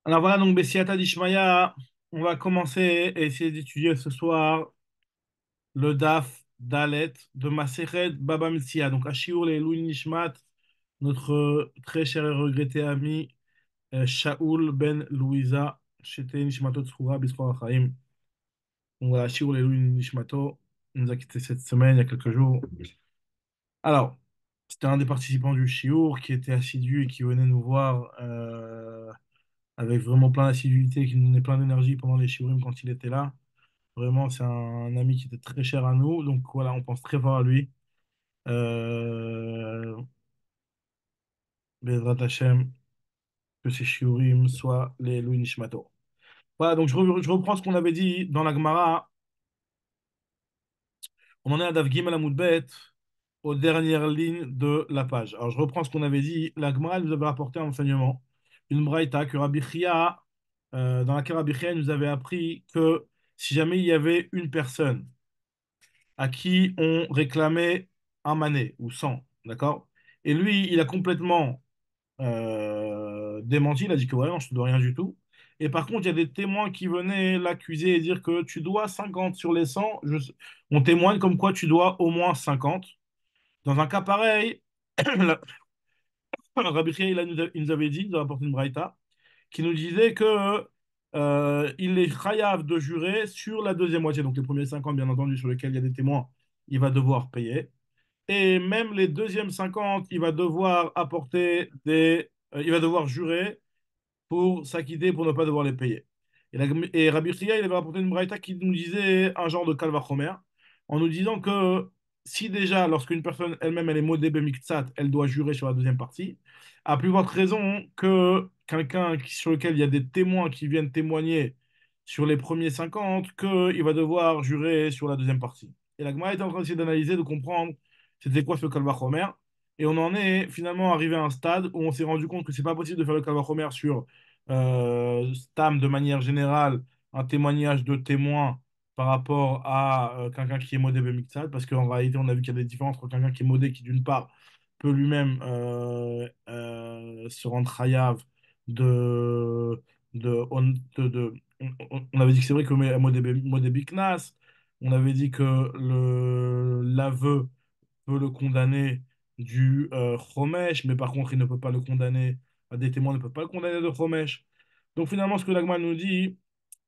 Alors voilà, donc Bessiata d'Ishmaïa, on va commencer et essayer d'étudier ce soir le Daf Dalet de Masechet Baba Metzia. Donc Ashiour les Louis Nishmat, notre très cher et regretté ami Shaoul Ben Louisa, Shete Nishmato Tzroura Bisroa Chaim. Donc voilà, Ashiour les Louis Nishmato, il nous a quitté cette semaine, il y a quelques jours. Alors, c'était un des participants du Shiour qui était assidu et qui venait nous voir avec vraiment plein d'assiduité, qui nous donnait plein d'énergie pendant les Shiurim quand il était là. Vraiment, c'est un ami qui était très cher à nous. Donc voilà, on pense très fort à lui. Euh, Bezrat Hashem, que ces shiurim soient les Louis Nishmato. Voilà, donc je reprends ce qu'on avait dit dans la Gemara. On en est à Dav Gimel Amud Bet, aux dernières lignes de la page. Alors je reprends ce qu'on avait dit. La Gemara nous avait rapporté un enseignement, une braïta que Rabbi Chia, dans laquelle Rabbi Chia nous avait appris que si jamais il y avait une personne à qui on réclamait un mané ou 100, d'accord? Et lui, il a complètement démenti, il a dit que ouais, non, je te dois rien du tout. Et par contre, il y a des témoins qui venaient l'accuser et dire que tu dois 50 sur les 100. On témoigne comme quoi tu dois au moins 50. Dans un cas pareil, Rabbi Chia, il nous avait dit, il nous a apporté une braïta, qui nous disait que il est chayav de jurer sur la deuxième moitié. Donc les premiers 50, bien entendu, sur lesquels il y a des témoins, il va devoir payer. Et même les deuxièmes 50, il va devoir il va devoir jurer pour s'acquitter, pour ne pas devoir les payer. Et Rabbi Chia, il avait rapporté une braïta qui nous disait un genre de kalvachomer, en nous disant que si déjà, lorsqu'une personne elle-même, elle est modée bemiktsat, elle doit jurer sur la deuxième partie, à plus forte raison que quelqu'un sur lequel il y a des témoins qui viennent témoigner sur les premiers 50, qu'il va devoir jurer sur la deuxième partie. Et la Gemara était en train d'essayer d'analyser, de comprendre c'était quoi ce kalvachomer. Et on en est finalement arrivé à un stade où on s'est rendu compte que c'est pas possible de faire le kalvachomer sur Stam, de manière générale, un témoignage de témoin par rapport à quelqu'un qui est modé Bemixal, parce qu'en réalité, on a vu qu'il y a des différences entre quelqu'un qui est modé, qui d'une part peut lui-même se rendre chayav on avait dit que c'est vrai que modé Biknas, on avait dit que l'aveu peut le condamner du Chomesh, mais par contre, il ne peut pas le condamner, des témoins ne peuvent pas le condamner de Chomesh. Donc finalement, ce que l'Agma nous dit,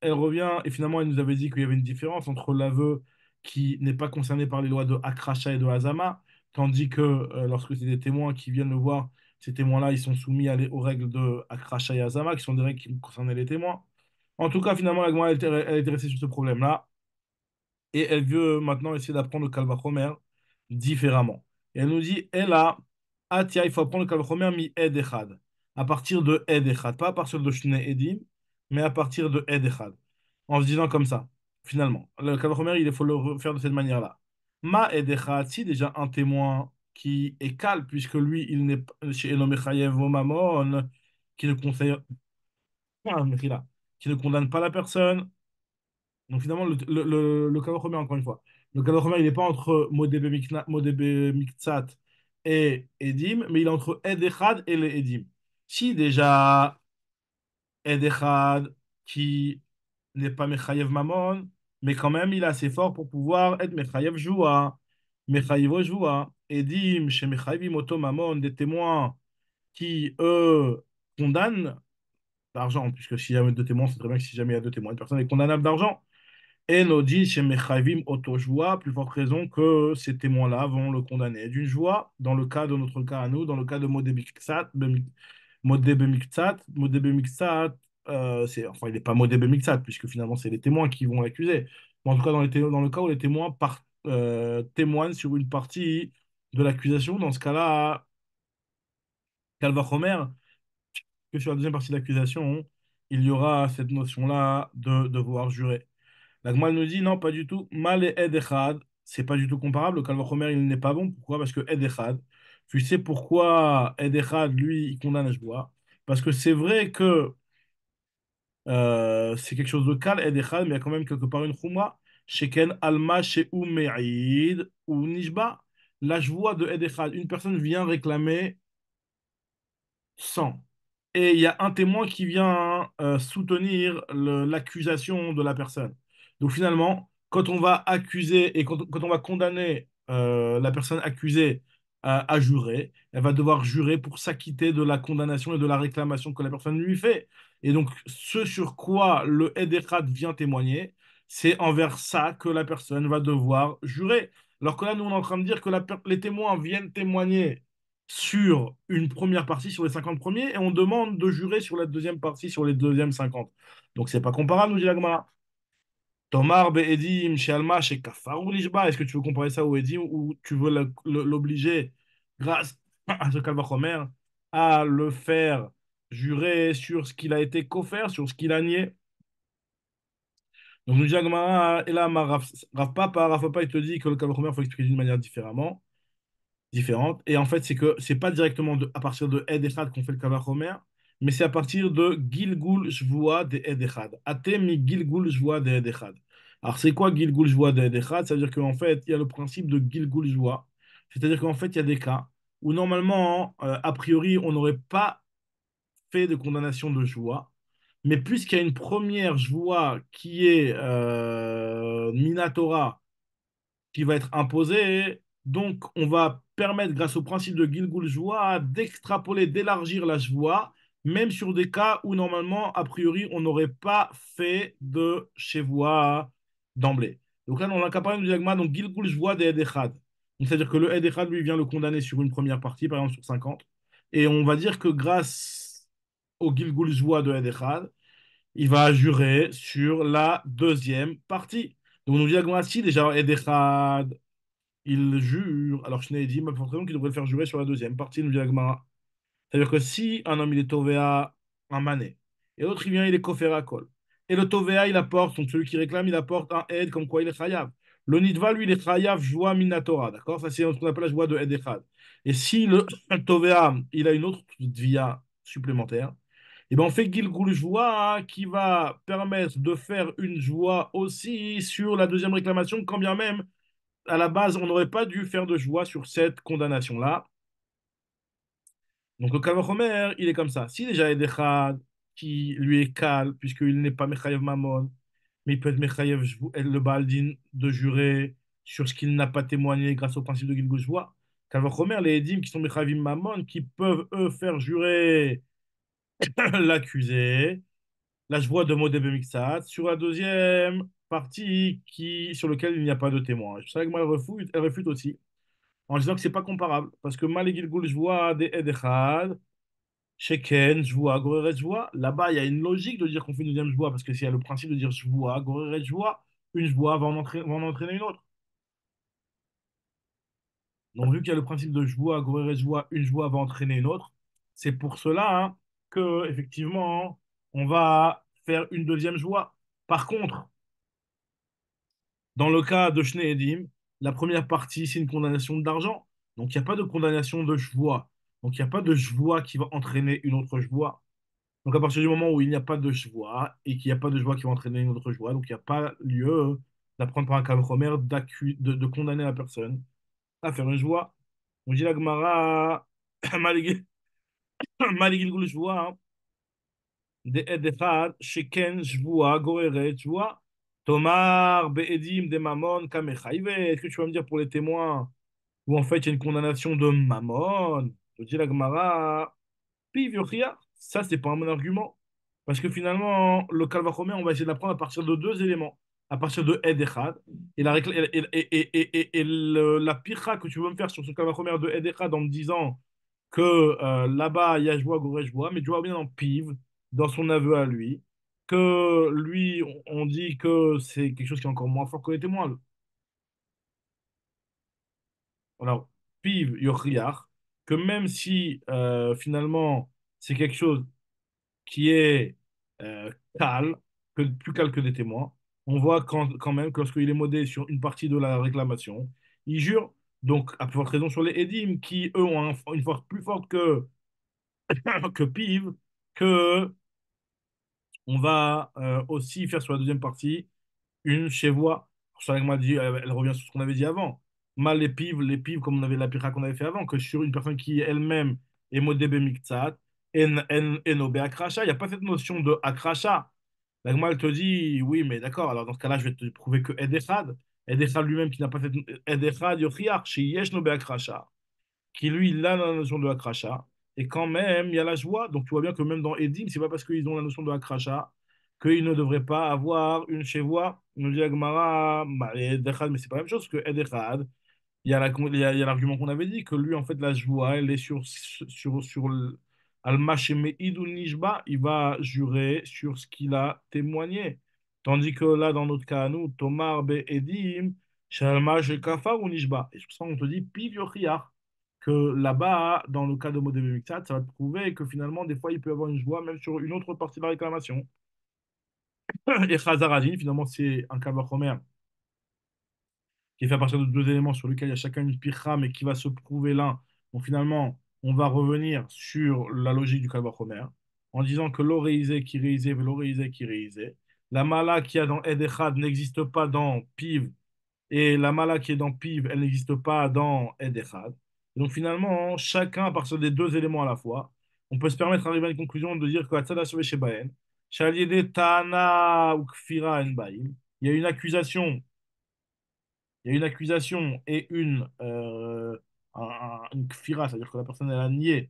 elle revient, et finalement, elle nous avait dit qu'il y avait une différence entre l'aveu qui n'est pas concerné par les lois de Akracha et de Hazama, tandis que lorsque c'est des témoins qui viennent le voir, ces témoins-là, ils sont soumis aux règles de Akracha et Hazama, qui sont des règles qui concernaient les témoins. En tout cas, finalement, l'Agma, elle était restée sur ce problème-là et elle veut maintenant essayer d'apprendre le Kalvachomer différemment. Et elle nous dit, elle a, ah tiens, il faut apprendre le Kalvachomer mi Ed Echad, à partir de Ed Echad, pas à partir de Shne Edim, mais à partir de Ed Echad, en se disant comme ça, finalement. Le Kalvachomer, il faut le faire de cette manière-là. Ma Ed Echad, si déjà un témoin qui est calme, puisque lui, il n'est pas chez Enom Echayev Mamon, qui ne conseille, ah, Mechila, qui ne condamne pas la personne, donc finalement, le Kavach Omer, encore une fois, le Kavach Omer, il n'est pas entre Modébé Miktsat et Edim, mais il est entre Ed Echad et les Edim. Si déjà Ed Echad, qui n'est pas Mechayev Mamon, mais quand même, il est assez fort pour pouvoir être Mechayev Joua, Mechayev Joua, Edim, chez Mechayevim Oto Mamon, des témoins qui, eux, condamnent l'argent, puisque s'il y a deux témoins, c'est très bien que si jamais il y a deux témoins, une personne est condamnable d'argent. Et nous dit chez Mechavim Otojoua, plus forte raison que ces témoins-là vont le condamner d'une joie, dans le cas de notre cas à nous, dans le cas de Modé Bemiktsat, enfin, il n'est pas Modé Bemiktsat, puisque finalement, c'est les témoins qui vont l'accuser. Mais en tout cas, dans le cas où les témoins témoignent sur une partie de l'accusation, dans ce cas-là, Calva Khomer, que sur la deuxième partie de l'accusation, il y aura cette notion-là de devoir jurer. La Gemara nous dit non, pas du tout. Mal et Ed Echad, c'est pas du tout comparable. Le Kalvachomer, il n'est pas bon. Pourquoi? Parce que Ed Echad, tu sais pourquoi Ed Echad, lui, il condamne Ashboa? Parce que c'est vrai que c'est quelque chose de calme, Ed Echad, mais il y a quand même quelque part une Chouma. Sheken Alma Sheu Me'id ou Nishba. Là, je vois de Ed Echad, une personne vient réclamer 100. et il y a un témoin qui vient soutenir l'accusation de la personne. Donc finalement, quand on va accuser et quand on va condamner la personne accusée à jurer, elle va devoir jurer pour s'acquitter de la condamnation et de la réclamation que la personne lui fait. Et donc, ce sur quoi le Ed vient témoigner, c'est envers ça que la personne va devoir jurer. Alors que là, nous, on est en train de dire que les témoins viennent témoigner sur une première partie, sur les 50 premiers, et on demande de jurer sur la deuxième partie, sur les deuxièmes 50. Donc, c'est pas comparable, nous dit la Gemara. Tomar be'edim she'alma she'kafaru lishba. Est-ce que tu veux comparer ça au edim ou tu veux l'obliger, grâce à ce Kalvachomer, à le faire jurer sur ce qu'il a été coffert, sur ce qu'il a nié? Donc, nous dit la Gemara, et là, Rav Papa, il te dit que le Kalvachomer, il faut expliquer d'une manière différente. Et en fait, c'est que c'est pas directement à partir de Ed Echad qu'on fait le Kavach Omer, mais c'est à partir de Gilgul Shvua de Ed Echad. Atem Gilgul Shvua de Ed Echad. Alors, c'est quoi Gilgul Shvua de Ed Echad? C'est-à-dire qu'en fait, il y a le principe de Gilgul Shvua. C'est-à-dire qu'en fait, il y a des cas où normalement, a priori, on n'aurait pas fait de condamnation de Shvua. Mais puisqu'il y a une première Shvua qui est Minatora, qui va être imposé. Donc, on va permettre, grâce au principe de Gilgul Joua, d'extrapoler, d'élargir la joie, même sur des cas où, normalement, a priori, on n'aurait pas fait de chevoie d'emblée. Donc là, on a qu'à parler du diagma, donc Gilgul Joua des Edechad. C'est-à-dire que le Edechad, lui, vient le condamner sur une première partie, par exemple sur 50. Et on va dire que grâce au Gilgul Joua de Edechad, il va jurer sur la deuxième partie. Donc, on nous dit à si déjà Edechad, il jure, alors Shnei dit, ma forcément qu'il devrait le faire jurer sur la deuxième partie, nous dit la Gemara. C'est-à-dire que si un homme il est Tovéa un mané, et l'autre il vient, il est Kofera Kol, et le Tovéa il apporte, donc celui qui réclame, il apporte un aide comme quoi il est Chayav. Le Nidva, lui, il est Chayav joie Minatora, d'accord? Ça, c'est ce qu'on appelle la joie de Ed Echad. Et si le Tovéa, il a une autre via supplémentaire, et ben on fait Gilgul joie qui va permettre de faire une joie aussi sur la deuxième réclamation, quand bien même à la base, on n'aurait pas dû faire de joie sur cette condamnation-là. Donc le Kavachomer, il est comme ça. Si déjà il y a des Echad qui lui est cal, puisqu'il n'est pas Mechayev Mamon, mais il peut être Mechayev le Baldin de jurer sur ce qu'il n'a pas témoigné grâce au principe de Gilgul Joie. Kavachomer, les Edim qui sont Mechayevim Mamon, qui peuvent eux faire jurer l'accusé, la joie de Modé Bemixat, sur la deuxième partie sur lequel il n'y a pas de témoin. Je sais que moi, elle refute aussi en disant que c'est pas comparable. Parce que Maligilgul Joua des Edechad, Sheken, Joua, Goreret Joua, là-bas, il y a une logique de dire qu'on fait une deuxième Joua, parce que s'il y a le principe de dire Joua, Goreret Joua, une Joua va en entraîner une autre. Donc, vu qu'il y a le principe de Joua, Goreret Joua, une Joua va entraîner une autre, c'est pour cela que, effectivement, on va faire une deuxième Joua. Par contre, dans le cas de Shnei Edim, la première partie, c'est une condamnation d'argent. Donc, il n'y a pas de condamnation de joie. Donc, il n'y a pas de joie qui va entraîner une autre joie. Donc, à partir du moment où il n'y a pas de joie et qu'il n'y a pas de joie qui va entraîner une autre joie, donc il n'y a pas lieu d'apprendre par un calme de condamner la personne à faire une joie. On dit la Gemara, Maligil Gul joie, de Edechad, Sheken, Jvoua, Goreret, Joua, Tomar, Be'edim, de Mamon, Kamechaive. Est-ce que tu vas me dire pour les témoins où en fait il y a une condamnation de Mamon? Je dis la Gemara, Piv Yochia, ça c'est pas un bon argument. Parce que finalement, le Kalvachomer, on va essayer de l'apprendre à partir de deux éléments. À partir de Ed Echad. Et la pira que tu veux me faire sur ce Kalvachomer de Ed Echad en me disant que là-bas, il y a Joie, Goré, Joie, mais tu vois bien dans Piv, dans son aveu à lui, que lui, on dit que c'est quelque chose qui est encore moins fort que les témoins. Alors, Piv Yochriach, que même si finalement c'est quelque chose qui est cal, plus cal que des témoins, on voit quand même que lorsqu'il est modé sur une partie de la réclamation, il jure, donc à plus forte raison sur les Edim, qui eux ont une force plus forte que Piv, que on va aussi faire sur la deuxième partie une chevoie. Ça, m'a dit, elle revient sur ce qu'on avait dit avant. Mal les pives, comme on avait la pira qu'on avait fait avant, que sur une personne qui elle-même est modé bemiktsat, Eno Akracha. Il n'y a pas cette notion de Akracha. La Gemara, elle te dit, oui, mais d'accord, alors dans ce cas-là, je vais te prouver que Edechad, Edechad lui-même qui n'a pas cette Edechad Yochiach, chez Yesh no Be'akracha, qui lui, il a la notion de Akracha, et quand même, il y a la joie. Donc tu vois bien que même dans Edim, c'est pas parce qu'ils ont la notion de Akracha qu'ils ne devraient pas avoir une chevoie. Nous dit la Gemara, bah, Edechad, mais c'est pas la même chose que Edechad. Il y a l'argument qu'on avait dit, que lui, en fait, la joie, elle est sur Al-Masheme Idou Nishba, il va jurer sur ce qu'il a témoigné. Tandis que là, dans notre cas, nous, Tomar Be Edim, Shalmash Kafar ou Nishba. Et sur ça, on te dit, Piv Yochiach, que là-bas, dans le cas de Modé Mixat, ça va te prouver que finalement, des fois, il peut y avoir une joie, même sur une autre partie de la réclamation. Et Chazaradine, finalement, c'est un Kavachomer qui est fait à partir de deux éléments sur lesquels il y a chacun une pirra, mais qui va se prouver l'un. Donc finalement, on va revenir sur la logique du Kalvachomer, en disant que l'oréisé qui réisé, l'oréisé qui réisé. La mala qui a dans Ed Echad n'existe pas dans Piv, et la mala qui est dans Piv, elle n'existe pas dans Ed Echad. Donc finalement, chacun, à partir des deux éléments à la fois, on peut se permettre d'arriver à une conclusion de dire que Hatzada Shebaen, Shaliede Tana ou Kfira En Baim, il y a une accusation et une kfira, c'est-à-dire que la personne elle a nié.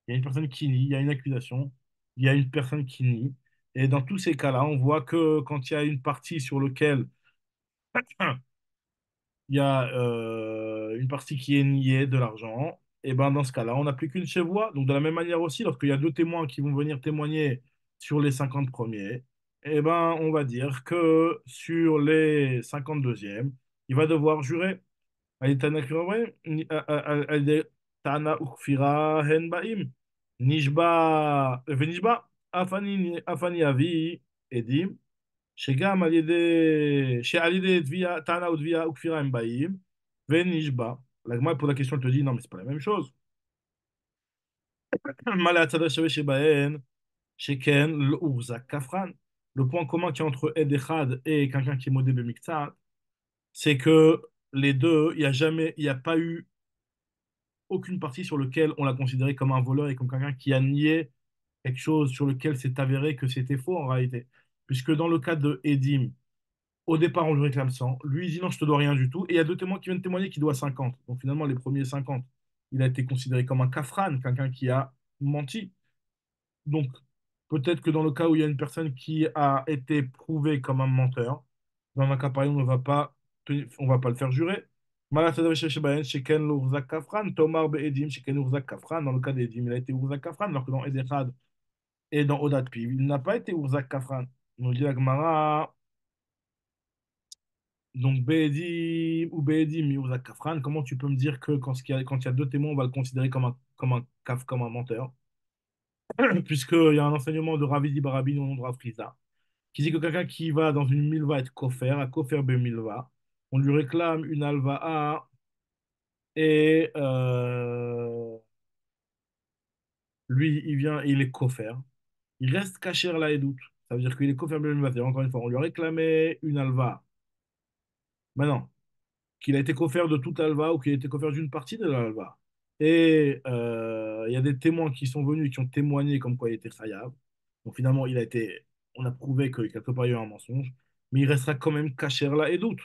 Il y a une personne qui nie, il y a une accusation, il y a une personne qui nie. Et dans tous ces cas-là, on voit que quand il y a une partie sur laquelle il y a une partie qui est niée de l'argent, et ben dans ce cas-là, on n'a plus qu'une chevoie. Donc de la même manière aussi, lorsqu'il y a deux témoins qui vont venir témoigner sur les 50 premiers, et ben on va dire que sur les 52e, il va devoir jurer. Aitana Kirawen, Tana Ukfira Hen Baim, Nishba, Venishba, Afani Avi, Edim, Shegam Alide, She Alide Tvia, Tana ou Tvia Ukfira Hen Baim, Venishba. La Gemara, pour la question, elle te dit non, mais c'est pas la même chose. Malatada Sheve Shebaen, Sheken, L'Urza Kafran. Le point commun qui est entre Ed Echad et quelqu'un qui est modé Bemikta, c'est que les deux, il n'y a pas eu aucune partie sur laquelle on l'a considéré comme un voleur et comme quelqu'un qui a nié quelque chose sur lequel c'est avéré que c'était faux en réalité. Puisque dans le cas de Edim, au départ, on lui réclame 100. Lui, il dit non, je te dois rien du tout. Et il y a deux témoins qui viennent témoigner qui doit 50. Donc finalement, les premiers 50, il a été considéré comme un kafran, quelqu'un qui a menti. Donc, peut-être que dans le cas où il y a une personne qui a été prouvée comme un menteur, dans un cas pareil, on va pas le faire jurer. Malatadav Sheshebayen, Sheken l'Urzak Kafran, Tomar Be'edim, Sheken Urzak Kafran. Dans le cas d'Edim, il a été Urzak Kafran, alors que dans Edechad et dans Odat Piv, il n'a pas été Urzak Kafran. Nous dit la Gemara, donc Be'edim ou Be'edim, Urzak Kafran, comment tu peux me dire que quand il y a deux témoins, on va le considérer comme un menteur? Puisqu'il y a un enseignement de Ravidi Barabi au nom de Rav Friza, qui dit que quelqu'un qui va dans une milva va être kofer, à kofer be milva, on lui réclame une alva et lui, il vient, il est kofer. Il reste caché là et doute. Ça veut dire qu'il est kofer be milva. C'est-à-dire, encore une fois, on lui a réclamé une alva. Maintenant, qu'il a été coffert de toute l'alva ou qu'il a été coffert d'une partie de l'alva. Et il y a des témoins qui sont venus et qui ont témoigné comme quoi il était khayab. Donc finalement, on a prouvé que quelque part il y a eu un mensonge, mais il restera quand même caché là et doute.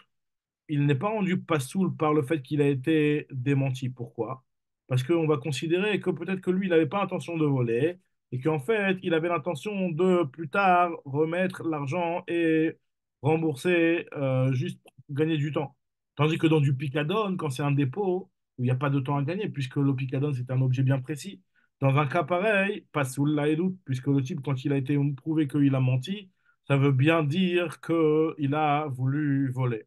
Il n'est pas rendu pasoul par le fait qu'il a été démenti. Pourquoi? Parce qu'on va considérer que peut-être que lui, il n'avait pas l'intention de voler et qu'en fait, il avait l'intention de plus tard remettre l'argent et rembourser, juste pour gagner du temps. Tandis que dans du picadone, quand c'est un dépôt, où il n'y a pas de temps à gagner, puisque le picadone, c'est un objet bien précis. Dans un cas pareil, pasoul là et doute, puisque le type, quand il a été prouvé qu'il a menti, ça veut bien dire qu'il a voulu voler.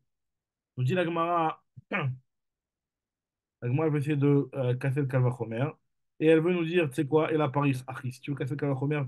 Nous dit la Gemara, la Gemara, elle veut essayer de casser le Kalvachomer. Et elle veut nous dire, tu sais quoi, et la Paris, Achis, si tu veux casser le Kalvachomer,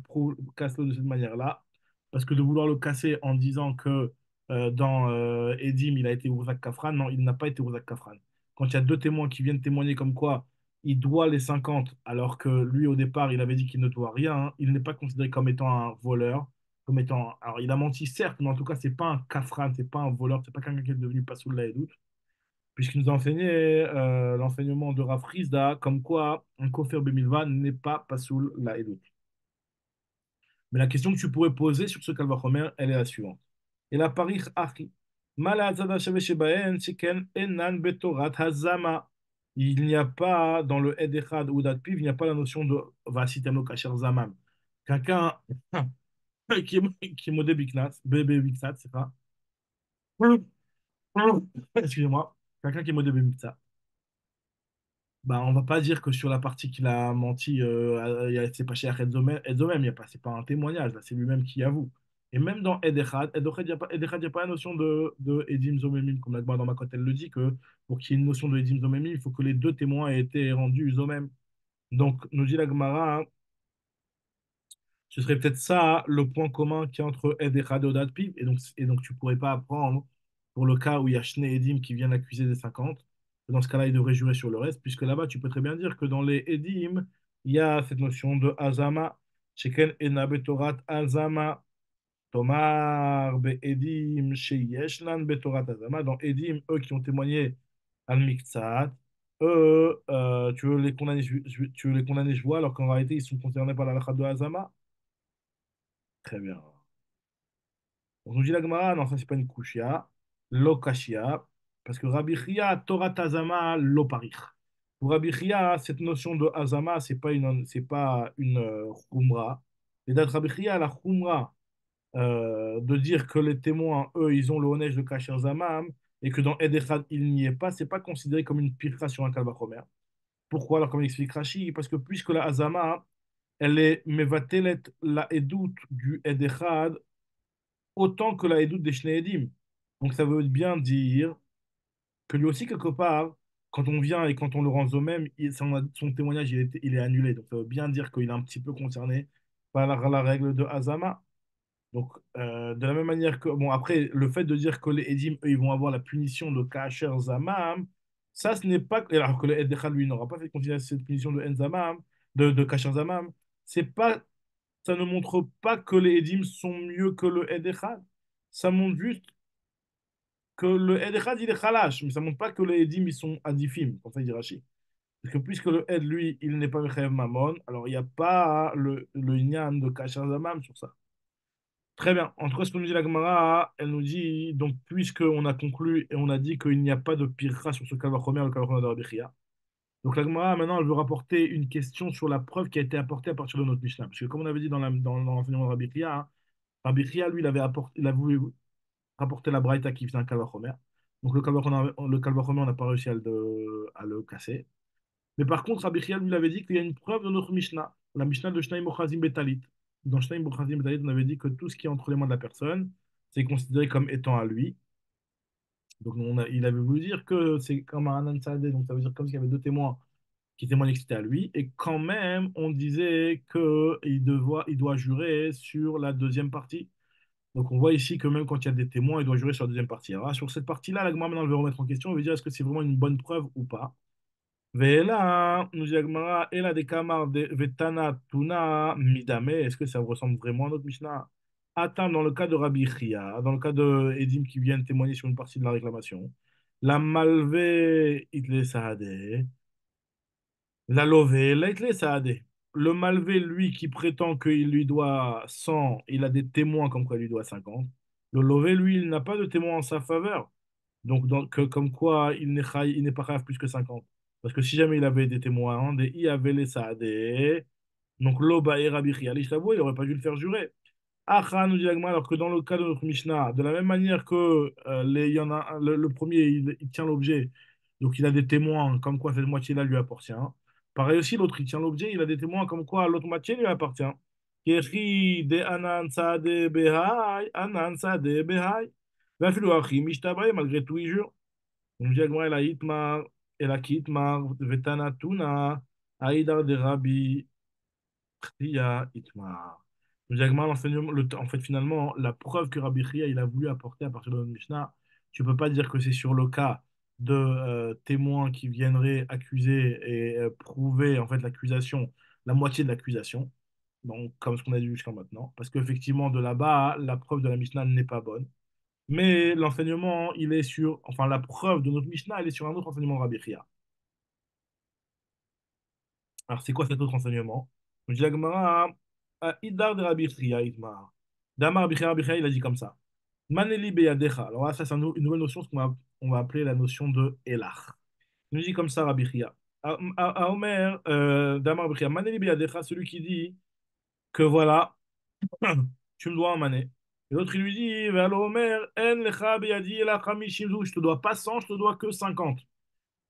casse-le de cette manière-là. Parce que de vouloir le casser en disant que dans Edim, il a été Ourzak Kafran, non, il n'a pas été Ourzak Kafran. Quand il y a deux témoins qui viennent témoigner comme quoi il doit les 50, alors que lui, au départ, il avait dit qu'il ne doit rien, hein, il n'est pas considéré comme étant un voleur, comme étant. Alors, il a menti, certes, mais en tout cas, c'est pas un Kafran, c'est pas un voleur, c'est pas quelqu'un qui est devenu Pasoul et doute puisqu'il nous a enseigné l'enseignement de Rav Rizda, comme quoi un Kofer Bemilva n'est pas Pasoul la Edout. Mais la question que tu pourrais poser sur ce Kalvachomer, elle est la suivante. Et la parich achi. Mala hazada sheve shebaen sheken enan betorat hazama. Il n'y a pas, dans le Ed Echad ou d'Adpiv, il n'y a pas la notion de Vasitem kasher zamam. Quelqu'un qui est modé biknat, bébé biknat, c'est ça? Excusez-moi. Quelqu'un qui est modé bébé biknat. Bah, on va pas dire que sur la partie qu'il a menti, c'est pas chez Edzomem, il y a pas, c'est pas un témoignage, là, c'est lui-même qui avoue. Et même dans Edechad, Edechad, il n'y a pas la notion de Edim Zomemim, comme la Gemara dans ma elle le dit, que pour qu'il y ait une notion de Edim Zomemim, il faut que les deux témoins aient été rendus Zomem. Donc, nous dit la Gemara, ce serait peut-être ça le point commun qu'il y a entre Ed Echad et Odad Piv. Et donc, tu pourrais pas apprendre pour le cas où il y a Shne Edim qui viennent accuser des 50. Dans ce cas-là, il devrait jurer sur le reste, puisque là-bas, tu peux très bien dire que dans les Edim, il y a cette notion de Azama. Sheken Ena Betorat Azama. Tomar Be Edim Sheyeshlan Betorat Azama. Dans Edim, eux qui ont témoigné al Miktsat, eux, tu veux les condamner, je vois, alors qu'en réalité, ils sont concernés par la halakha de Azama. Très bien. On nous dit la Gemara, non, ça c'est pas une kushia, lo kashia, parce que Rabbi Chia, Torah Azama, lo parich. Pour Rabbi Chia, cette notion de Azama, c'est pas une khumra. Et d'être Rabbi Chia, la khumra, de dire que les témoins, eux, ils ont le honège de Kasher Zamam, et que dans Ed Echad, il n'y est pas, c'est pas considéré comme une pirra sur un kalvachomer. Pourquoi? Alors, comme explique Rashi, parce que puisque la Azama, elle est mevatelet la edout du Ed Echad, autant que la Edout des Shneedim. Donc ça veut bien dire que lui aussi, quelque part, quand on vient et quand on le rend au même, son témoignage, il est annulé. Donc ça veut bien dire qu'il est un petit peu concerné par la règle de Hazama. Donc de la même manière que... Bon, après, le fait de dire que les Edim, eux, ils vont avoir la punition de Kacher Zamam, ça, ce n'est pas... Alors que le Edechad, lui, n'aura pas fait considérer cette punition de Enzamam, de Kacher Zamam, c'est pas ça ne montre pas que les Edim sont mieux que le Ed Echad. Ça montre juste que le Ed Echad, il est khalash, mais ça montre pas que les Edim, ils sont adifim, comme ça il dit Rashi. Parce que puisque le Ed, lui, il n'est pas Mechaev Mamon, alors il n'y a pas le Inyan de Kachar Zamam sur ça. Très bien. En tout cas, ce que nous dit la Gemara, elle nous dit, donc, puisqu'on a conclu et on a dit qu'il n'y a pas de pirra sur ce Kavachomer, le Kavachomer de Rabbi Chia, donc la Gemara, maintenant, elle veut rapporter une question sur la preuve qui a été apportée à partir de notre Mishnah. Parce que comme on avait dit dans l'enseignement de Rabbi Chia, hein, Rabbi Chia, lui, il a voulu rapporter la Braïta qui faisait un Kalvachomer. Donc le Kalvachomer, on n'a pas réussi à le casser. Mais par contre, Rabbi Chia, lui, il avait dit qu'il y a une preuve de notre Mishnah, la Mishnah de Shnaim Ochazim Betalit. Dans Shnaim Ochazim Betalit, on avait dit que tout ce qui est entre les mains de la personne, c'est considéré comme étant à lui. Donc il avait voulu dire que c'est comme un Anan Sadeh, donc ça veut dire comme s'il y avait deux témoins qui témoignait que c'était à lui, et quand même, on disait qu'il doit jurer sur la deuxième partie. Donc on voit ici que même quand il y a des témoins, il doit jurer sur la deuxième partie. Alors sur cette partie-là, la Gemara maintenant elle veut remettre en question, elle veut dire est-ce que c'est vraiment une bonne preuve ou pas. Ve'ela, nous dit la Gemara, Ela de Kamar de Vetana Tuna Midame, est-ce que ça ressemble vraiment à notre Mishnah? Attends, dans le cas de Rabbi Chia, dans le cas de Edim qui viennent témoigner sur une partie de la réclamation, la malve itle saade. La lové, l'aitlé, ça a des. Le malvé, lui, qui prétend qu'il lui doit 100, il a des témoins comme quoi il lui doit 50. Le lové, lui, il n'a pas de témoins en sa faveur. Donc, comme quoi il n'est pas grave plus que 50. Parce que si jamais il avait des témoins, hein, des i avait les saadé, donc l'oba et Rabbi Chia, il n'aurait pas dû le faire jurer. Acha, nous dit Agma, alors que dans le cas de notre Mishnah, de la même manière que il y en a le premier, il tient l'objet, donc il a des témoins comme quoi cette moitié-là lui appartient. Pareil aussi, l'autre, il tient l'objet, il a des témoins comme quoi l'autre moitié lui appartient. Kechi de anan de behai, anan de behai. Vafilu achi, mishtabay, malgré tout, il jure. Donc, dit Agma, el a kitmar, vetana tuna, aïdar de rabbi. Chia Itmar. Le diagma, l'enseignement, en fait, finalement, la preuve que Rabbi Chia il a voulu apporter à partir de notre Mishnah, tu ne peux pas dire que c'est sur le cas de témoins qui viendraient accuser et prouver en fait l'accusation, la moitié de l'accusation, donc comme ce qu'on a dit jusqu'à maintenant, parce qu'effectivement, de là-bas, la preuve de la Mishnah n'est pas bonne. Mais l'enseignement, il est sur, enfin, la preuve de notre Mishnah, elle est sur un autre enseignement de Rabbi Chia. Alors, c'est quoi cet autre enseignement? Je dis la Gemara, Idar de Rabbi Chria, Itmar. Damar Rabbi Chria, il a dit comme ça. Maneli beyadecha. Alors là, ça, c'est une nouvelle notion, ce qu'on va appeler la notion de Elach. Il nous dit comme ça, Rabbi Chia. À Omer, Damar Rabbi Chia, Maneli beyadecha, celui qui dit que voilà, tu me dois un mané. Et l'autre, il lui dit, Valo Omer, En lecha beyadi ela chamishim zu, je te dois pas 100, je te dois que 50.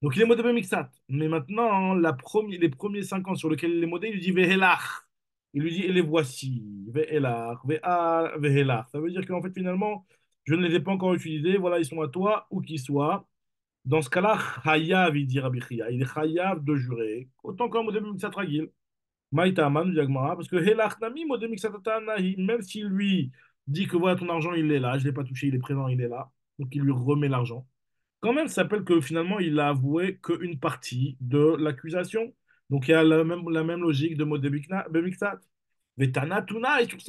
Donc il est modé mixat. Mais maintenant, les premiers 50 sur lesquels il est modé, il lui dit Vehelach. Il lui dit, et les voici. Vehelach, Vehelach. Ça veut dire qu'en fait, finalement, je ne les ai pas encore utilisés. Voilà, ils sont à toi, où qu'ils soient. Dans ce cas-là, Chayav, il dit Rabbi Chia. Il est Chayav de jurer. Autant qu'un modé mixat ragil. Maïtama, nous dit Agmara, parce que Helach Nami, modé mixat atanahi, même si lui dit que voilà, ton argent, il est là, je ne l'ai pas touché, il est présent, il est là. Donc il lui remet l'argent quand même, ça s'appelle que finalement, il a avoué qu'une partie de l'accusation. Donc, il y a la même logique de mot de Bemixat. Vetana Tuna, et sur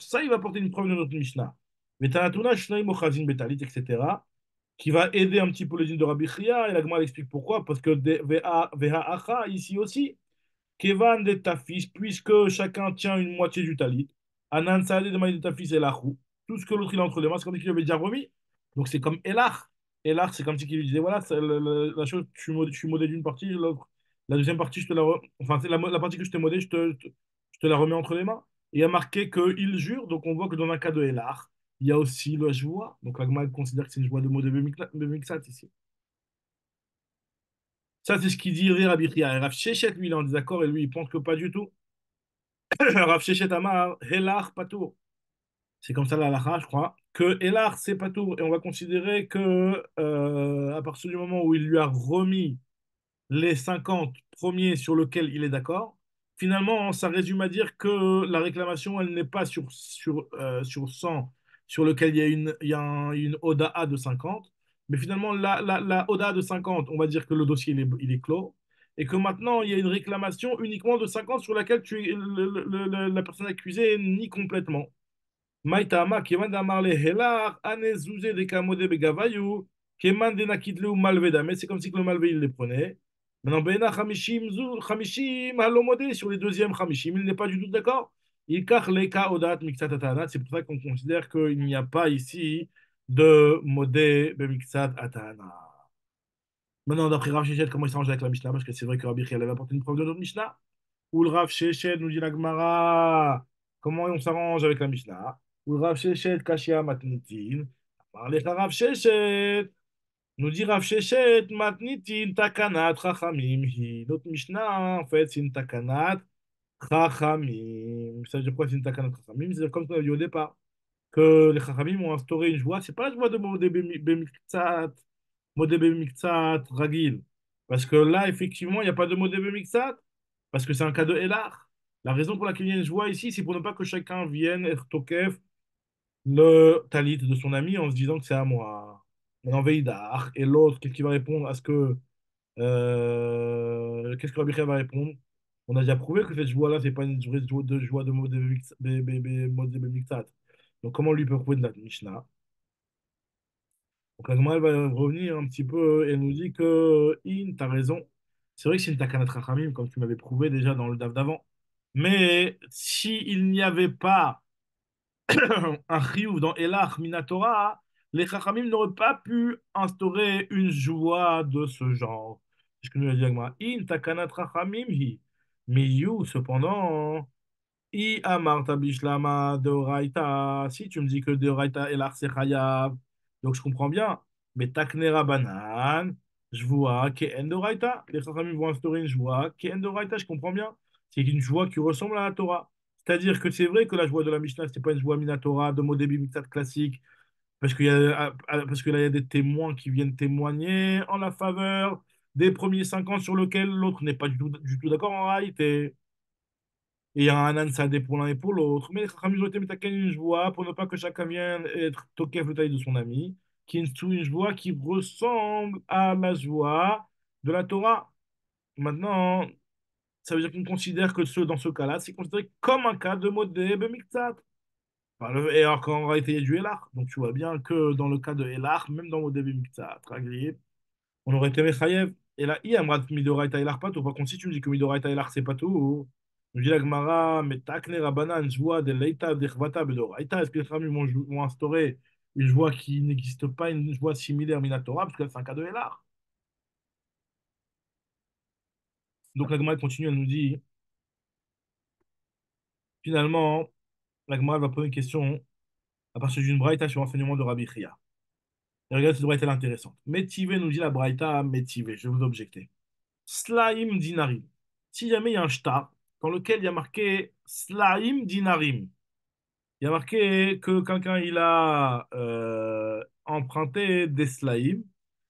ça, il va porter une preuve de notre Mishnah. Vetana Tuna, Shnai Mochazin Betalit, etc., qui va aider un petit peu les dînes de Rabbi Chia. Et la Gemara explique pourquoi. Parce que Veha Acha, ici aussi, Kevan de Tafis, puisque chacun tient une moitié du talit, Anan Saadé de Maï de Tafis et Lachou, tout ce que l'autre il a entre les mains, c'est comme si il avait déjà remis. Donc c'est comme Elach. Elach, c'est comme si il lui disait voilà, la chose, je suis modé d'une partie, l'autre, la deuxième partie, enfin, c'est la partie que je t'ai modé, je te la remets entre les mains. Et il y a marqué qu'il jure, donc on voit que dans un cas de Elach, il y a aussi la joie. Donc la Gemara considère que c'est une joie de modé Bemixat ici. Ça, c'est ce qu'il dit Rabbi Chia. Et Rav Shechet, lui, il est en désaccord et lui, il pense que pas du tout. Rav Shechet Amar, Helar Patour. C'est comme ça la halakha, je crois, que Helar, c'est Patour. Et on va considérer que à partir du moment où il lui a remis les 50 premiers sur lesquels il est d'accord, finalement, ça résume à dire que la réclamation, elle n'est pas sur 100 sur lequel il y a une ODA de 50, mais finalement, la ODA de 50, on va dire que le dossier, il est clos, et que maintenant, il y a une réclamation uniquement de 50 sur laquelle la personne accusée nie complètement. Maïtama, Keman d'Amarle Helar, Ane Zouze de Kamode Begavayu, Keman de Nakitleu Malveda. Mais c'est comme si que le Malvé, il les prenait. Maintenant, Bena Hamishim, Hamishim, Halomode, sur les deuxièmes Hamishim, il n'est pas du tout d'accord. Il kach leka odat mixat atana. C'est pour ça qu'on considère qu'il n'y a pas ici de modé bemixat atana. Maintenant, d'après Rav Shechet, comment il s'arrange avec la Mishnah? Parce que c'est vrai que Rabbi Chia avait apporté une preuve de notre Mishnah. Ou le Rav Shechet nous dit la Gemara. Comment on s'arrange avec la Mishnah? Ou le Rav Shechet, Kashia Matnitin. Parlez à Rav Shechet. Nous dit Rav Shechet, Matnitin, Takanat, Chachamim. Notre Mishnah, en fait, c'est une Takanat, Chachamim. Ça veut dire quoi, c'est une Takanat, Chachamim? C'est comme ce qu'on a dit au départ que les Chachamim ont instauré une joie. C'est pas la joie de Modé Bemiktsat, Ragil. Parce que là, effectivement, il n'y a pas de Modé Bemiktsat. Parce que c'est un cas de Elar. La raison pour laquelle il y a une joie ici, c'est pour ne pas que chacun vienne être Tokef le talit de son ami en se disant que c'est à moi. Maintenant, Veidar. Et l'autre, qu'est-ce qu'il va répondre à ce que. Qu'est-ce que Rabbi Chia va répondre? On a déjà prouvé que cette joie-là, c'est pas une vraie joie de Modé Bemiktsat. Donc, comment lui peut prouver de la Mishnah? Donc la Gemara elle va revenir un petit peu et elle nous dit que In, t'as raison. C'est vrai que c'est une takanat rachamim, comme tu m'avais prouvé déjà dans le DAF d'avant. Mais s'il n'y avait pas un chiyuv dans Elach Minatora, les rachamim n'auraient pas pu instaurer une joie de ce genre. C'est ce que nous a dit la Gemara. In takanat rachamim hi. Mais you, cependant. I amarta bishlama deoraita. Si tu me dis que deoraita et c'est chayav, donc je comprends bien. Mais taknera banan, je vois que endoraita. Les chachamim vont instaurer une joie. Que endoraita, je comprends bien. C'est une joie qui ressemble à la Torah. C'est-à-dire que c'est vrai que la joie de la Mishnah, c'est pas une joie minatora de Modébi Mitzat classique, parce que là, il y a des témoins qui viennent témoigner en la faveur des premiers 5 ans sur lesquels l'autre n'est pas du tout d'accord en réalité. Et il y a un Ansadé pour l'un et pour l'autre. Mais les Chachamim ont été mitaken une joie pour ne pas que chacun vienne être toqué le taille de son ami, qui est une joie qui ressemble à la joie de la Torah. Maintenant, ça veut dire qu'on considère que dans ce cas-là, c'est considéré comme un cas de modé bemiktsat. Et alors qu'en réalité, il y a du Elar. Donc tu vois bien que dans le cas de Elar, même dans modé bemiktsat, on aurait été Mechayev. Et là, il y a Midorayta Elar pas tout. Par contre, si tu me dis que Midorayta Elar, c'est pas tout. Nous dit la Gemara, mais takne rabanan, je vois des leita d'echvata bedoraita. Est-ce que les familles vont instaurer une joie qui n'existe pas, une joie similaire minatora, parce que c'est un cas de Hélar. Donc la Gemara continue, elle nous dit, finalement, la Gemara va poser une question à partir d'une braïta sur l'enseignement de Rabbi Chia. Et regarde, cette braïta elle est intéressante. Métivé nous dit la braïta, métivé, je vais vous objecter. Slaim dinarim. Si jamais il y a un shtar dans lequel il y a marqué Slaim dinarim, il y a marqué que quelqu'un il a emprunté des slaim.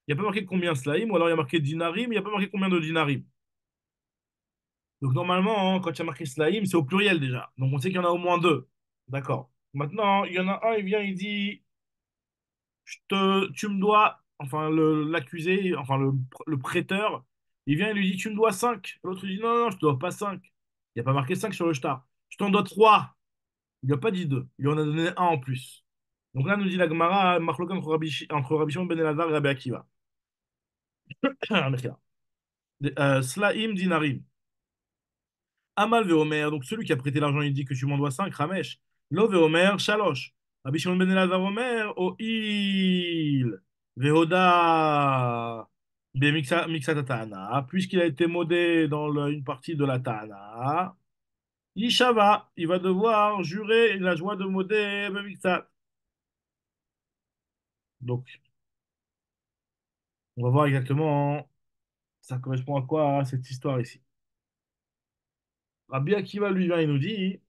Il n'y a pas marqué combien slaim, ou alors il y a marqué dinarim, il n'y a pas marqué combien de dinarim. Donc normalement, hein, quand il y a marqué slaim, c'est au pluriel déjà. Donc on sait qu'il y en a au moins deux. D'accord. Maintenant, il y en a un, il vient, il dit, tu me dois, enfin l'accusé, enfin le prêteur, il vient, il lui dit, tu me dois 5. L'autre il dit, non, non, je ne te dois pas 5. Il n'y a pas marqué 5 sur le shtar. Je t'en dois 3. Il lui a pas dit 2. Il lui en a donné un en plus. Donc là, nous dit la Gemara, Marlokan entre Rabbi Shimon ben Elazar et Rabbi Akiva. Slaim dinarim. Amal veomer, donc celui qui a prêté l'argent, il dit que tu m'en dois 5 Ramesh. Lo veomer, shalosh. Rabbi Shimon ben Elazar omer, o il. Vehoda. Mixatatana. Puisqu'il a été modé dans une partie de la Tana, Ishava, il va devoir jurer la joie de modé Mixat. Donc, on va voir exactement ça correspond à quoi cette histoire ici. Rabbi Akiva lui vient, il nous dit,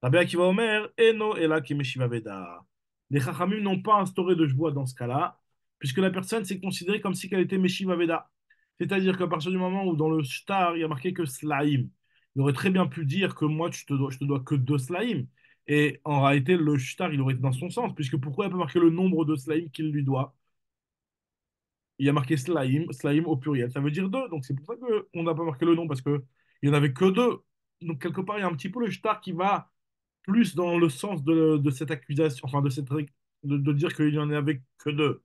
Rabbi Akiva Omer, Eno Ela Kemeshiva Veda. Les Chachamim n'ont pas instauré de joie dans ce cas-là, puisque la personne s'est considérée comme si qu'elle était Meshiva Veda. C'est-à-dire qu'à partir du moment où dans le shtar, il y a marqué que Slaim, il aurait très bien pu dire que moi, je te dois que 2 Slaim. Et en réalité, le shtar, il aurait été dans son sens, puisque pourquoi il n'a pas marqué le nombre de Slaim qu'il lui doit? Il y a marqué slime, slime au pluriel, ça veut dire deux. Donc c'est pour ça qu'on n'a pas marqué le nom, parce qu'il n'y en avait que deux. Donc quelque part, il y a un petit peu le shtar qui va plus dans le sens de cette accusation, enfin de dire qu'il n'y en avait que deux.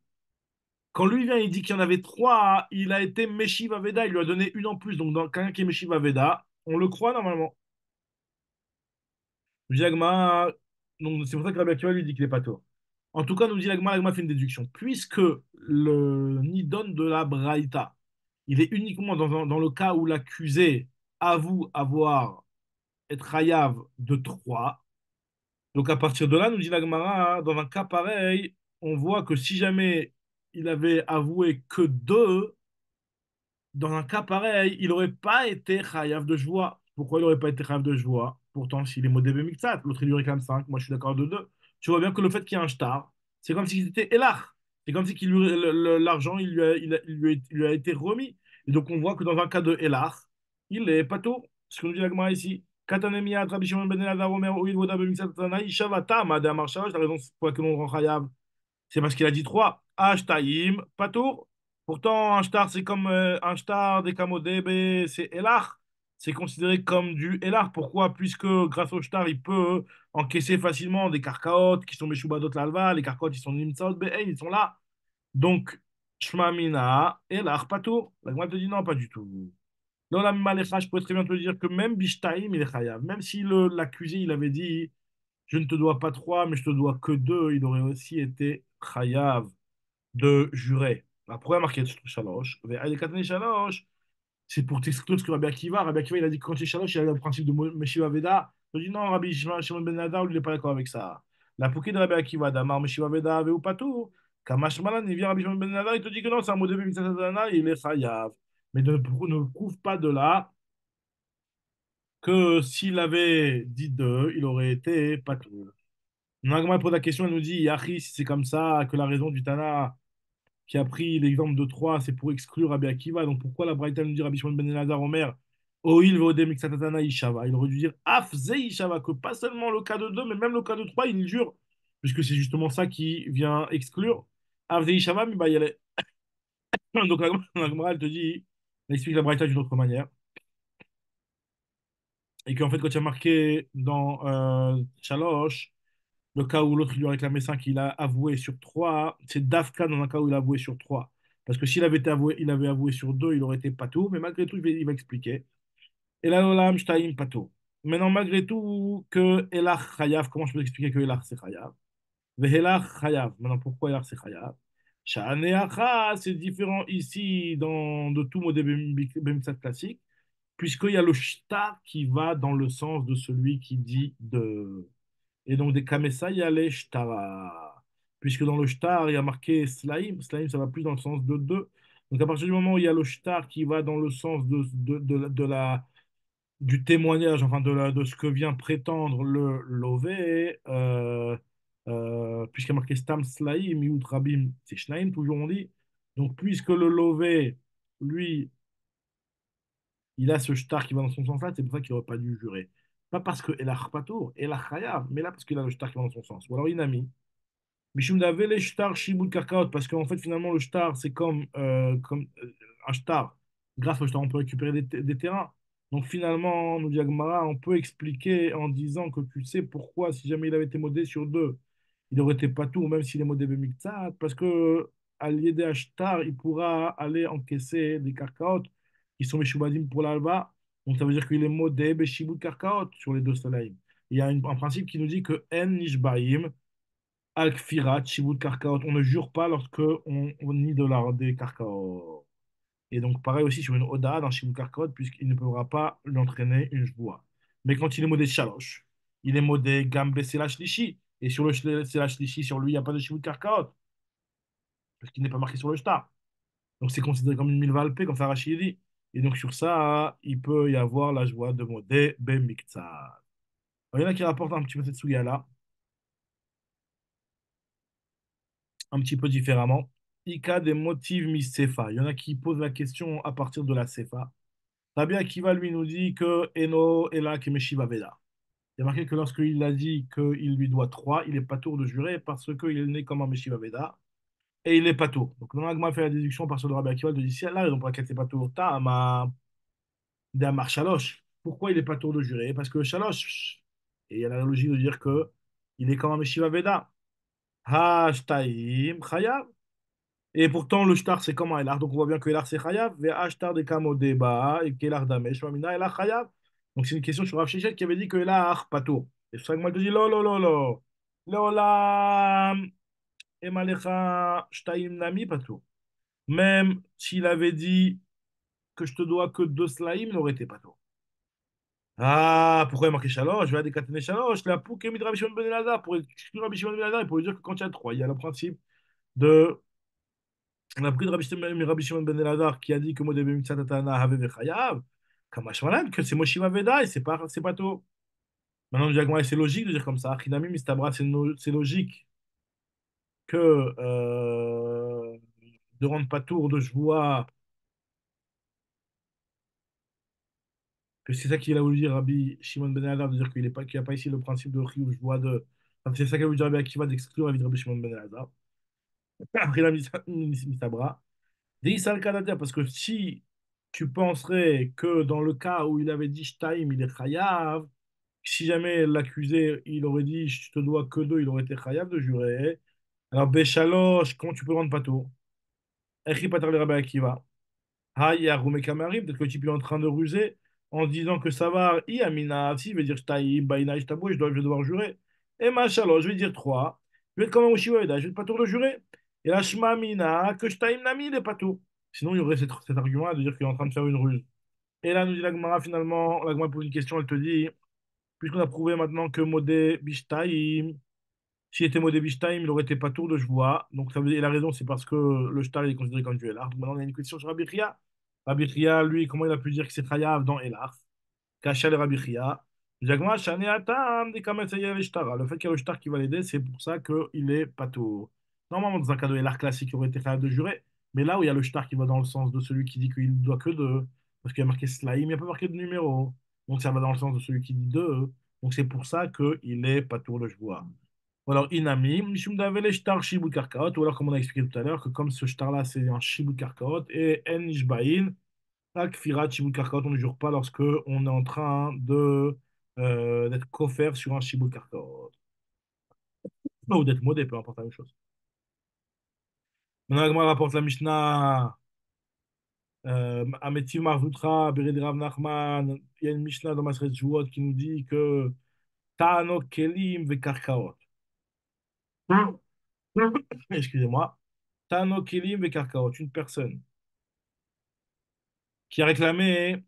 Quand lui vient, il dit qu'il y en avait trois, il a été Meshiva Veda, il lui a donné une en plus. Donc dans quelqu'un qui est Meshiva Veda, on le croit normalement. Jagma, donc c'est pour ça que Rabbi Akiva lui dit qu'il n'est pas tort. En tout cas, nous dit l'Agma fait une déduction. Puisque le Nidon de la Braïta, il est uniquement dans le cas où l'accusé avoue avoir être hayav de 3. Donc à partir de là, nous dit l'Agmara, dans un cas pareil, on voit que si jamais il avait avoué que 2, dans un cas pareil, il n'aurait pas été chayav de joie. Pourquoi il n'aurait pas été chayav de joie? Pourtant, s'il est modé mixat, l'autre il lui réclame 5, moi je suis d'accord de 2. Tu vois bien que le fait qu'il y ait un shtar, c'est comme s'il était elach. C'est comme si l'argent il lui a été remis. Et donc on voit que dans un cas de elach, il est pato. Ce que nous dit la Gemara ici. Katanemia, Rabbi Shimon ben Elazar, Omer, Oil, Voda, Bemixat, Tanaï, Shavata, Madame Arshava, la raison pour laquelle on rend chayav. C'est parce qu'il a dit 3. Ashtaïm, Patour. Pourtant, un shtar, c'est comme un shtar des Kamodebe, c'est Elach. C'est considéré comme du Elach. Pourquoi? Puisque grâce au shtar, il peut encaisser facilement des karkaot qui sont Meshubadot l'alva, les karkaot, ils sont Nimsaot Be'en, ils sont là. Donc, Shmamina, Elach, Patour. La Gemara te dit non, pas du tout. Dans la Malecha, je pourrais très bien te dire que même Bishtaïm, il est chayav. Même si l'accusé, il avait dit je ne te dois pas 3, mais je te dois que 2, il aurait aussi été chayav de jurer. Après, marqué Shalosh, Shalosh, c'est pour t'exclure ce que Rabbi Akiva. Rabbi Akiva, il a dit que quand il est Shalosh, il a le principe de Meshiva Veda. Il a dit non, Rabbi Shimon ben Nadar, il n'est pas d'accord avec ça. La pouquet de Rabbi Akiva, Damar Meshiva Veda, Veu Patou. Kamash Malan, il vient Rabbi Shimon ben Nadar, il te dit que non, c'est un mot de Mitzatana, il est chayav. Mais ne prouve pas de là que s'il avait dit 2, il aurait été patou. Nagma pose la question, elle nous dit, Yahi, si c'est comme ça, que la raison du Tana qui a pris l'exemple de 3, c'est pour exclure Rabbi Akiva. Donc pourquoi la Braïta nous dit Rabbi Shimon ben Elazar Omer, Oil ve'odem mixatatana ishava. Il aurait dû dire Afze ishava, que pas seulement le cas de 2, mais même le cas de 3, il jure, puisque c'est justement ça qui vient exclure. Afze ishava, mais bah, il y a Donc la Gemara, elle te dit, elle explique la Braïta d'une autre manière. Et qu'en fait, quand il y a marqué dans Shalosh, le cas où l'autre lui a réclamé 5, il a avoué sur 3. C'est Dafka dans un cas où il a avoué sur 3. Parce que s'il avait été avoué, il avait avoué sur deux, il aurait été patou, mais malgré tout, il va expliquer. Et là, l'olam, shtaim, patou. Maintenant, malgré tout, que Elach Chayav, comment je peux expliquer que Elach c'est Chayav? Vehelach Chayav. Maintenant, pourquoi Elach c'est Chayav? Sha'aneacha, c'est différent ici de tout modèle Bemitsat classique, puisqu'il y a le shtar qui va dans le sens de celui qui dit de. Et donc, des kamessa, il y a les shtara. Puisque dans le shtar, il y a marqué slaim. Slaim, ça va plus dans le sens de deux. Donc, à partir du moment où il y a le shtar qui va dans le sens du témoignage, enfin de ce que vient prétendre le lové, puisqu'il y a marqué stam slaim, yud rabim, c'est shnaim, toujours on dit. Donc, puisque le lové, lui, il a ce shtar qui va dans son sens-là, c'est pour ça qu'il n'aurait pas dû jurer. Pas parce que el patour, el chayav, mais là parce qu'il a le shtar qui va dans son sens. Ou alors il a mis. Mishum davele shtar shibud karkaot, parce qu'en fait, finalement, le shtar, c'est comme un shtar. Grâce au shtar, on peut récupérer des terrains. Donc finalement, nous dit Agmara, on peut expliquer en disant que tu sais pourquoi, si jamais il avait été modé sur deux, il aurait été pas tout, même s'il est modé Bemiktsat, parce que à l'idée Ashtar, il pourra aller encaisser des karkaot qui sont Meshubadim pour l'Alba. Donc ça veut dire qu'il est modé Beshibud karkaot sur les deux soleils. Il y a un principe qui nous dit que En Nishbaim, Al-Kfirat, Shibud Karkaot, on ne jure pas lorsque on idolâtre des Karkaot. Et donc, pareil aussi sur une Oda dans Shibud Karkaot, puisqu'il ne pourra pas l'entraîner une joie. Mais quand il est modé Shalosh, il est modé Gambe Selash Lishi. Et sur le Selash Lishi, sur lui, il n'y a pas de Shibud Karkaot, parce qu'il n'est pas marqué sur le shtar. Donc, c'est considéré comme une milvalpé, comme ça Rachid dit. Et donc, sur ça, il peut y avoir la joie de modé Ben Miktsar. Il y en a qui rapportent un petit peu cette souya-là, un petit peu différemment. Ika des motifs mis Sefa. Il y en a qui posent la question à partir de la Sefa. Rabbi Akiva, lui, nous dit que Eno Ela Kemeshiva Veda. Il y a marqué que lorsqu'il a dit qu'il lui doit trois, il n'est pas tour de jurer parce qu'il est né comme un Meshiva Veda et il n'est pas tour. Donc, le Agma fait la déduction par ce de Rabbi Akiva de dire si là, raison pour laquelle c'est pas tour, Ta'ama d'Amar Shalosh. Pourquoi il n'est pas tour de jurer? Parce que Shalosh, et il y a la logique de dire que il est comme un Meshiva Veda. Ha, Shtaim, Chayav. Et pourtant, le shtar, c'est comment Elar? Donc, on voit bien que Elar, c'est Chayav. Ve shtar de Kamo Deba, et qu'Elar Damesh, Mamina, Elar Chayav. Donc, c'est une question sur Rav Shechet qui avait dit que Elar, Patour. Et c'est pour ça que moi, je dis, lo, lo, lo, lo. Leolam, Emalecha, Shtaim Nami, Patour. Même s'il avait dit que je te dois que deux slaim, il aurait été Patour. Ah, pourquoi il a marqué Shalosh? Je vais décaténer Shalosh. La pouke mit Rabbi Shimon ben Elazar. Pour exclure Rabbi Shimon ben Elazar, il pourrait dire que quand il y a trois, il y a le principe de. On a pris de Rabbi Shimon ben Elazar qui a dit que Modé Bemitzat Atana Have Vechayav, Kamash Malan, que c'est Moshiva Veda et c'est pas tout. Maintenant, on dit que c'est logique de dire comme ça. Achinami Mistabra, c'est logique que de rendre pas tour de joie, que c'est ça qu'il a voulu dire Rabbi Shimon ben Elazar, de dire qu'il n'y a pas ici le principe de Chiyuv joie de. Enfin, c'est ça qu'il a voulu dire Rabbi Akiva d'exclure la vie de Rabbi Shimon ben Elazar. Achinami Mistabra. Deisal Kadadia, parce que si tu penserais que dans le cas où il avait dit Shtaim, il est Chayav, si jamais l'accusé, il aurait dit je te dois que deux, il aurait été Chayav de jurer. Alors, Béchaloche, comment tu peux rendre Pato? Echi Patar le Rabbi Akiva. Ah, il y a Roumé Kamarim, peut-être que le type est en train de ruser en disant que ça va, Amina, si, il veut dire Shtaim, Baina, Shtabou, je vais devoir jurer. Et Machaloche, je vais dire trois. Je vais être comme un Oshiweda, je vais pas tour de jurer. Et la Shma Mina, que Shtaim Nami, il n'est pas tout. Sinon, il y aurait cet argument de dire qu'il est en train de faire une ruse. Et là, nous dit l'Agmara, finalement, l'Agmara pose une question, elle te dit, puisqu'on a prouvé maintenant que Modé Bishtaim, s'il était Modé Bishtaim, il aurait été pas tour de Jvoa. Donc, ça veut dire, et la raison, c'est parce que le Shtar il est considéré comme du Elar. Donc, maintenant, on a une question sur Rabbi Chia. Rabbi Chia, lui, comment il a pu dire que c'est Chayav dans Elar? Kachal et Rabbi Chia. L'Agmara, Shane Atam, dit Kamet Sayev et Shtara. Le fait qu'il y a le Shtar qui va l'aider, c'est pour ça qu'il est pas tour. Normalement, dans un cas de Elar classique, il aurait été Chayav de jurer. Mais là où il y a le Shtar qui va dans le sens de celui qui dit qu'il ne doit que deux, parce qu'il y a marqué Slaim, il n'y a pas marqué de numéro. Donc ça va dans le sens de celui qui dit deux. Donc c'est pour ça qu'il est pas tour de joie. Ou alors Inami, Mishum Davele Shtar Shibut Karkaot, ou alors comme on a expliqué tout à l'heure, que comme ce Shtar-là c'est un Shibut Karkaot, et En Nishbain, Akfirat Shibut Karkaot, on ne jure pas lorsque on est en train de d'être coffert sur un Shibut Karkaot. Ou d'être modé, peu importe la même chose. On a rapporte la Mishnah, Ametiv Marvutra, Bered Rav Nachman. Il y a une Mishnah dans Maseret Shvuot qui nous dit que Tano Kelim Vekarkaot. Excusez-moi. Tano Kelim Vekarkaot, une personne qui a réclamé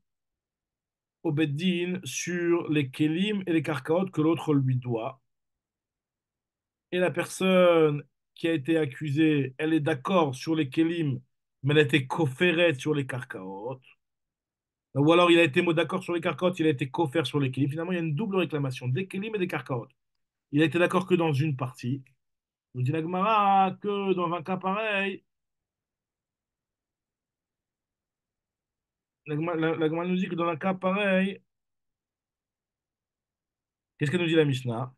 au Beddin sur les Kelim et les Karkaot que l'autre lui doit. Et la personne qui a été accusée, elle est d'accord sur les Kelim, mais elle a été koferet sur les Karkaot. Ou alors il a été mot d'accord sur les Karkaot, il a été kofer sur les Kelim. Finalement, il y a une double réclamation, des Kelim et des Karkaot. Il a été d'accord que dans une partie. Nous dit la Gemara que dans un cas pareil, la Gemara nous dit que dans un cas pareil, qu'est-ce qu'elle nous dit la Mishnah?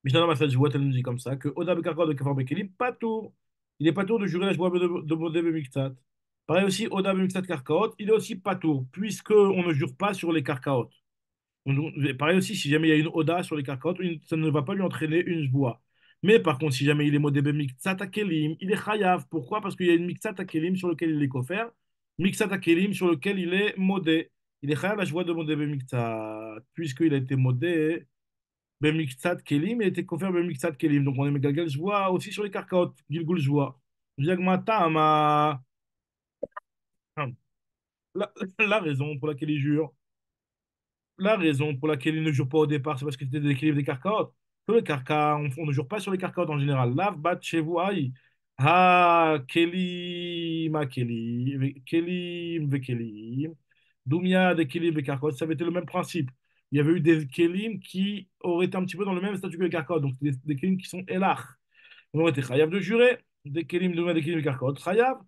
Mishnah dans Masaj Jouat, elle nous dit comme ça, que Oda Bekarkot de Kafar Bekelim, pas tout. Il n'est pas tour de jurer la joie de Modé Bemiktat. Pareil aussi, Oda Bemiktat Karkaot, il est aussi pas tour, puisque on ne jure pas sur les Karkaot. Pareil aussi, si jamais il y a une Oda sur les Karkaot, ça ne va pas lui entraîner une joie. Mais par contre, si jamais il est Modé Bemiktat Akelim, il est Chayav. Pourquoi? Parce qu'il y a une Miktat Akelim sur lequel il est Kofer, Miktat Akelim sur lequel il est Modé. Il est Chayav la joie de Modé Bemiktat, puisqu'il a été Modé. Bemixat Kelim, il était confirmé Bemixat Kelim. Donc on est Megalgal, je vois aussi sur les carcaotes, Gilgul, je vois. Diagmata, la, la raison pour laquelle il jure, la raison pour laquelle il ne jure pas au départ, c'est parce que c'était des Kelim des carcaotes. Que les carcas, on ne jure pas sur les carcaotes en général. Lav, bat, chez vous, aïe. Ha, Kelim, ha, Kelim, Kelim, ve Kelim. Doumia, des Kelim, des carcaotes, ça avait été le même principe. Il y avait eu des Kelim qui auraient été un petit peu dans le même statut que les carcaotes. Donc, des Kelim qui sont Elach. On aurait été chayav de jurer, des kelim de des kelim karkot, chayav.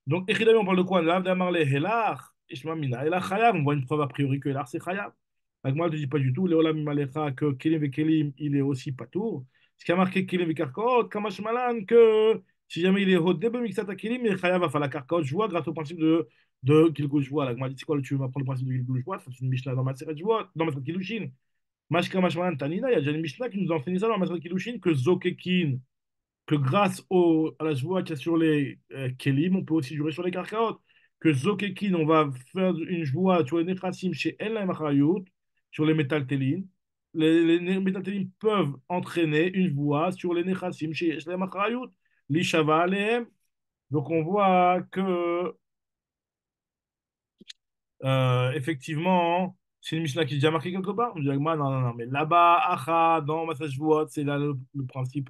Donc, évidemment, on parle de quoi? Lav d'amarle helach, ishma mina, helach chayav. On voit une preuve a priori que helach c'est chayav. Avec moi, je ne dis pas du tout. Léolam imalecha que kelim et kelim, il est aussi patour. Ce qui a marqué kelim et karkot, kamash malan, que si jamais il est hodé bemixata kelim, il est chayav à faire la karkot. Je vois grâce au principe de Gilgul Joua. Là, moi, dit c'est quoi, tu m'apprends le principe de Gilgul Joua? C'est une Mishnah dans ma série de Joua, dans ma série de Kilushin. Mashka Mashmalan Tanina, il y a déjà une Mishnah qui nous a enseigné ça dans ma série de Kilushin, que Zokekin que grâce à la joie qu'il y a sur les kelim, on peut aussi jurer sur les karkaot. Que zokekin, on va faire une joie sur les nefrasim chez El Acharayut, sur les métaltélines. Les métaltélines peuvent entraîner une voix sur les nefrasim chez El Acharayut. L'ishava alehem. Donc on voit que effectivement, c'est une Mishnah qui est déjà marquée quelque part. On dit, non, non, non, mais là-bas, acha, dans Massage Jouot, c'est là le principe.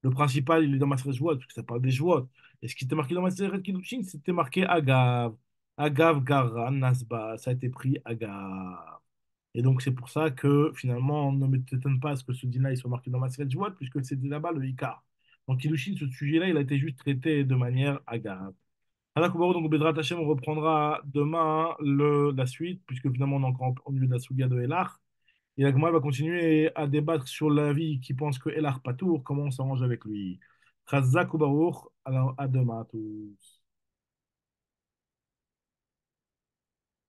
Le principal, il est dans ma série Jouot, parce que ça parle des Jouot. Et ce qui était marqué dans ma série Kiddushin, c'était marqué Agav. Agav, Garan, Nasba. Ça a été pris Agav. Et donc, c'est pour ça que finalement, on ne m'étonne pas à ce que ce dîner il soit marqué dans ma série Jouot, puisque c'était là-bas le Icar. Donc, Kiddushin, ce sujet-là, il a été juste traité de manière Agav. Alors, donc, au Bezrat Hashem, on reprendra demain la suite, puisque finalement, on est encore au milieu de la Souga de Elach. Et la Gemara va continuer à débattre sur l'avis qui pense que El Patour, comment on s'arrange avec lui. Chazak ou Baruch, alors à demain à tous.